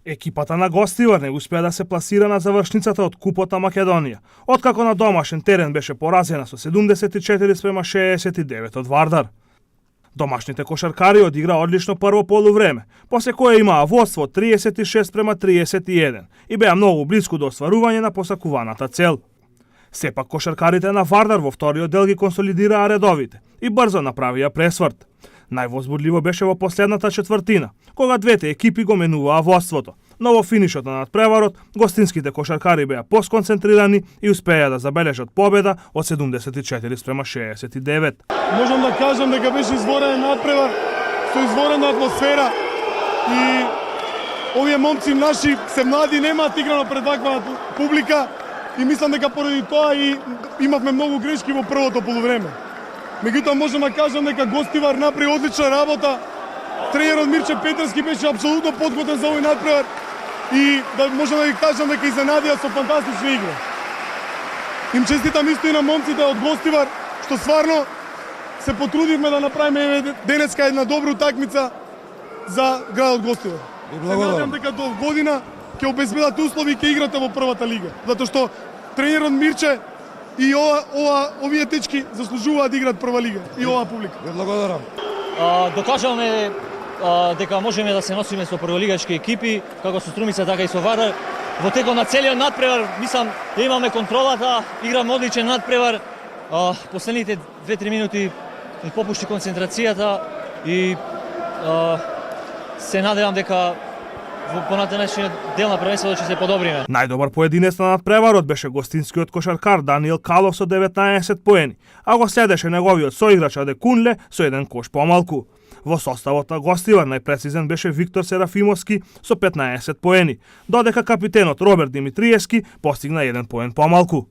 Екипата на гостивар не успеа да се пласира на завршницата од Купот на Македонија, откако на домашен терен беше поразена со 74-69 од Вардар. Домашните кошаркари одигра одлично прво полувреме, после кое имаа водство 36-31 и беа многу блиску до остварување на посакуваната цел. Сепак кошаркарите на Вардар во вториот дел ги консолидираа редовите и брзо направија пресврт. Највозбудливо беше во последната четвртина, кога двете екипи го менуваа водството, но во финишот на надпреварот гостинските кошаркари беа посконцентрирани и успеа да забележат победа од 74-69. Можам да кажам дека беше изворен надпревар со изворена атмосфера и овие момци наши се млади, немаат играно пред ваква публика и мислам дека поради тоа и имавме многу грешки во првото полувреме. Меѓутоа можам да кажам дека гостивар направи одлична работа. Тренерот Мирче Петрски беше апсолутно подготвен за овој надпревар и да можам да ви кажам дека изненадија со фантастична игра. Им честитам исто и на момците од гостивар што стварно се потрудивме да направиме денеска една добра утакмица за градот Гостивар. Се надевам дека до година ќе обезбедат услови и ќе играте во првата лига, затоа што тренерот Мирче и овие течки заслужуваат да играат прва лига и оваа публика. Благодарам. Докажавме дека можеме да се носиме со прволигачки екипи, како со Струмица, така и со Вардар. Во текот на целиот надпревар, мислам, да имаме контролата, играме одличен надпревар. Последните 2-3 минути попушти концентрацијата и се надевам дека во понатамошниот дел на првенството ќе се подобриме. Најдобар поединец на надпреварот беше гостинскиот кошаркар Даниел Калов со 19 поени, а го следеше неговиот соиграч Аде Кунле со еден кош помалку. Во составот на гостивар најпрецизен беше Виктор Серафимовски со 15 поени, додека капитенот Роберт Димитриевски постигна 1 поен помалку.